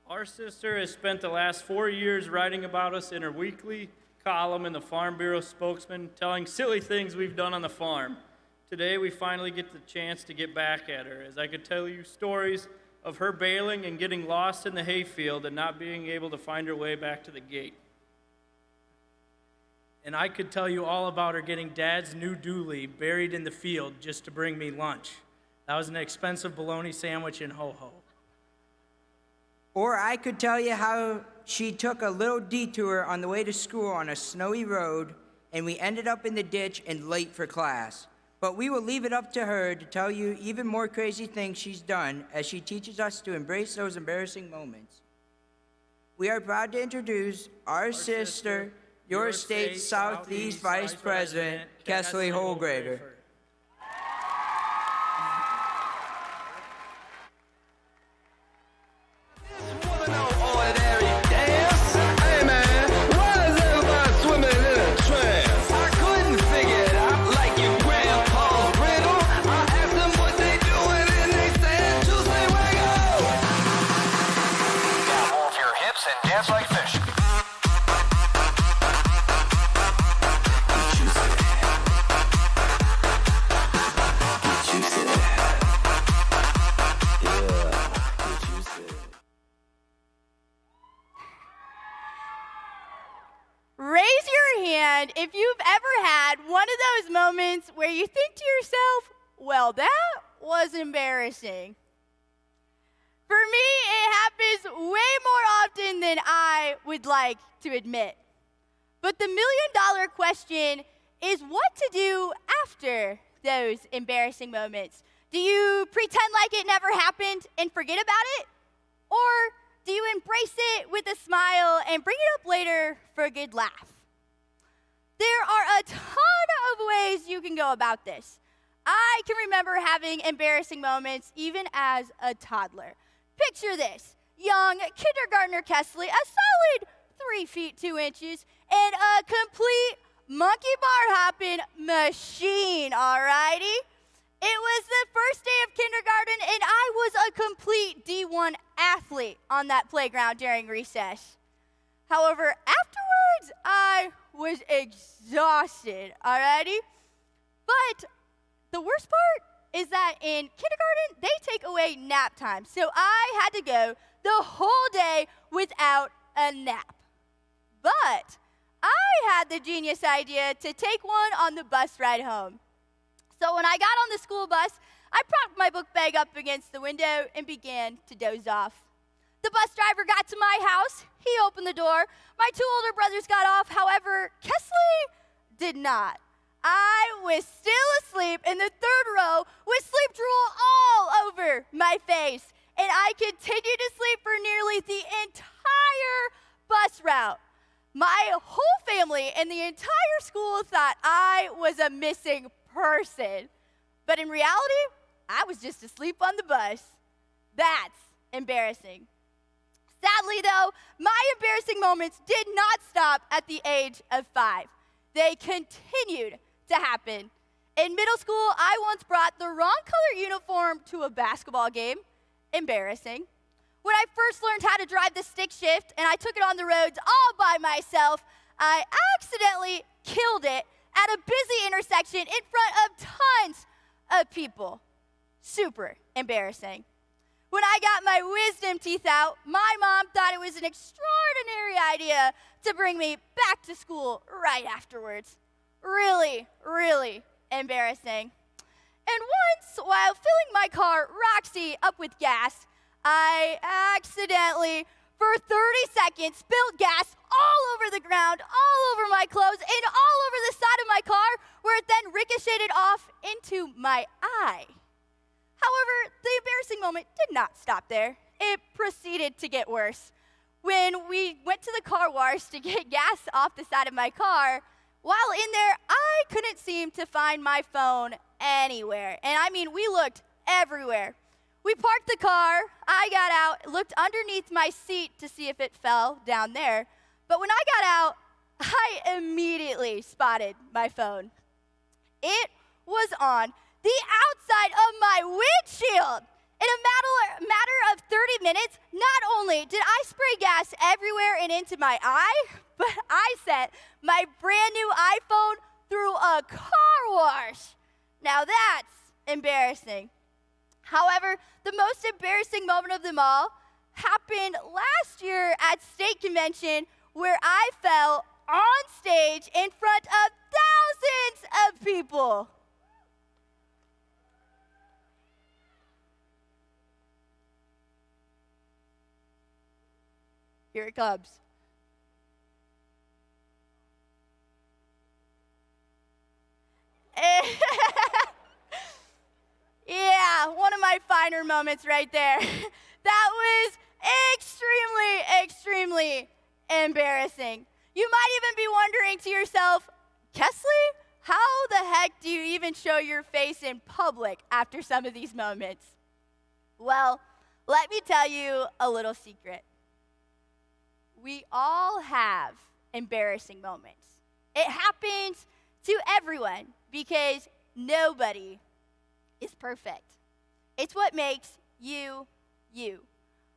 Our sister has spent the last 4 years writing about us in her weekly column in the Farm Bureau Spokesman, telling silly things we've done on the farm. Today, we finally get the chance to get back at her, as I could tell you stories of her bailing and getting lost in the hayfield and not being able to find her way back to the gate. And I could tell you all about her getting Dad's new dually buried in the field just to bring me lunch. That was an expensive bologna sandwich in Ho-Ho. Or I could tell you how she took a little detour on the way to school on a snowy road, and we ended up in the ditch and late for class. But we will leave it up to her to tell you even more crazy things she's done as she teaches us to embrace those embarrassing moments. We are proud to introduce our sister, your state's Southeast Vice President, Kesley Holdgrafer. Dance like fish. Raise your hand if you've ever had one of those moments where you think to yourself, well, that was embarrassing. For me, it happens way more often than I would like to admit. But the million-dollar question is what to do after those embarrassing moments. Do you pretend like it never happened and forget about it? Or do you embrace it with a smile and bring it up later for a good laugh? There are a ton of ways you can go about this. I can remember having embarrassing moments even as a toddler. Picture this, young kindergartner Kesley, a solid 3 feet 2 inches, and a complete monkey bar hopping machine, alrighty? It was the first day of kindergarten, and I was a complete D1 athlete on that playground during recess. However, afterwards, I was exhausted, alrighty? But the worst part is that in kindergarten, they take away nap time. So I had to go the whole day without a nap. But I had the genius idea to take one on the bus ride home. So when I got on the school bus, I propped my book bag up against the window and began to doze off. The bus driver got to my house. He opened the door. My 2 older brothers got off. However, Kesley did not. I was still asleep in the 3rd row with sleep drool all over my face. And I continued to sleep for nearly the entire bus route. My whole family and the entire school thought I was a missing person. But in reality, I was just asleep on the bus. That's embarrassing. Sadly, though, my embarrassing moments did not stop at the age of 5. They continued to happen. In middle school, I once brought the wrong color uniform to a basketball game. Embarrassing. When I first learned how to drive the stick shift and I took it on the roads all by myself, I accidentally killed it at a busy intersection in front of tons of people. Super embarrassing. When I got my wisdom teeth out, my mom thought it was an extraordinary idea to bring me back to school right afterwards. Really, really embarrassing. And once, while filling my car, Roxy, up with gas, I accidentally, for 30 seconds, spilled gas all over the ground, all over my clothes, and all over the side of my car, where it then ricocheted off into my eye. However, the embarrassing moment did not stop there. It proceeded to get worse. When we went to the car wash to get gas off the side of my car, while in there, I couldn't seem to find my phone anywhere. And I mean, we looked everywhere. We parked the car, I got out, looked underneath my seat to see if it fell down there. But when I got out, I immediately spotted my phone. It was on the outside of my windshield. In a matter of 30 minutes, not only did I spray gas everywhere and into my eye, but I sent my brand new iPhone through a car wash. Now that's embarrassing. However, the most embarrassing moment of them all happened last year at state convention, where I fell on stage in front of thousands of people. Here it comes. Yeah, one of my finer moments right there. That was extremely embarrassing. You might even be wondering to yourself, Kesley, how the heck do you even show your face in public after some of these moments? Well, let me tell you a little secret. We all have embarrassing moments. It happens to everyone because nobody is perfect. It's what makes you, you.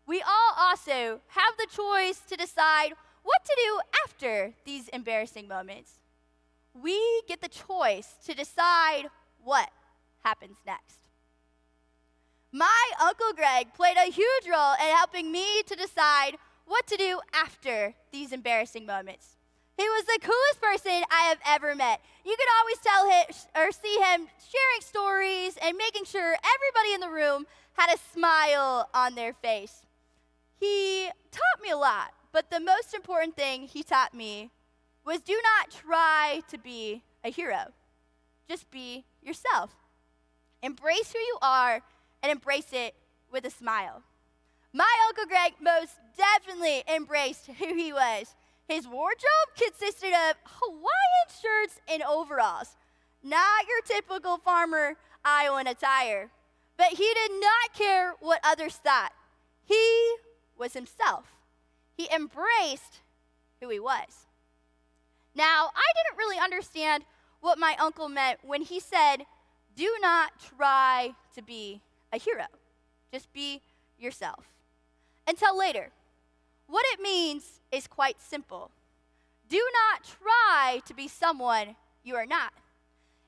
We all also have the choice to decide what to do after these embarrassing moments. We get the choice to decide what happens next. My Uncle Greg played a huge role in helping me to decide what to do after these embarrassing moments. He was the coolest person I have ever met. You could always tell him or see him sharing stories and making sure everybody in the room had a smile on their face. He taught me a lot, but the most important thing he taught me was do not try to be a hero. Just be yourself. Embrace who you are and embrace it with a smile. My Uncle Greg most definitely embraced who he was. His wardrobe consisted of Hawaiian shirts and overalls, not your typical farmer Iowan attire. But he did not care what others thought. He was himself. He embraced who he was. Now, I didn't really understand what my uncle meant when he said, do not try to be a hero. Just be yourself. Until later. What it means is quite simple. Do not try to be someone you are not.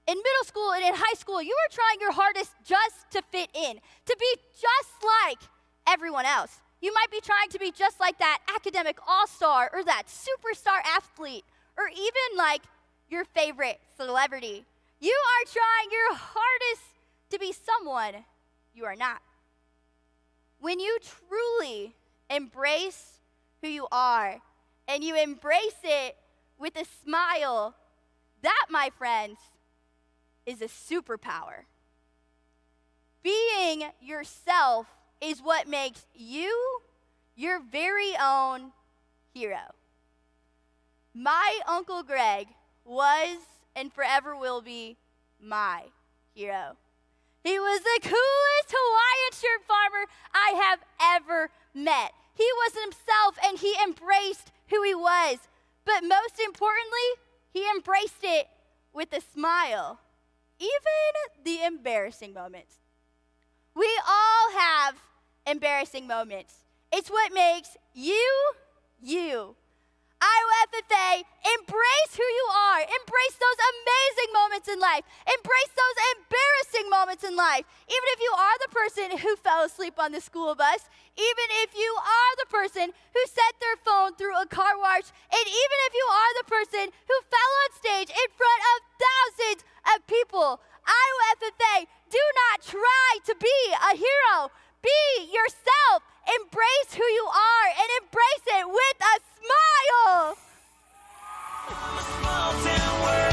In middle school and in high school, you are trying your hardest just to fit in, to be just like everyone else. You might be trying to be just like that academic all-star or that superstar athlete or even like your favorite celebrity. You are trying your hardest to be someone you are not. When you truly embrace who you are and you embrace it with a smile, that, my friends, is a superpower. Being yourself is what makes you your very own hero. My Uncle Greg was and forever will be my hero. He was the coolest Hawaiian shirt farmer I have ever met. He was himself and he embraced who he was. But most importantly, he embraced it with a smile. Even the embarrassing moments. We all have embarrassing moments. It's what makes you, you. Iowa FFA, embrace who you are. Embrace those amazing moments in life. Embrace those embarrassing moments in life. Even if you are the person who fell asleep on the school bus, even if you are the person who set their phone through a car wash, and even if you are the person who fell on stage in front of thousands of people, Iowa FFA, do not try to be a hero. Be yourself. Embrace who you are and embrace it with a smile. From a small town world.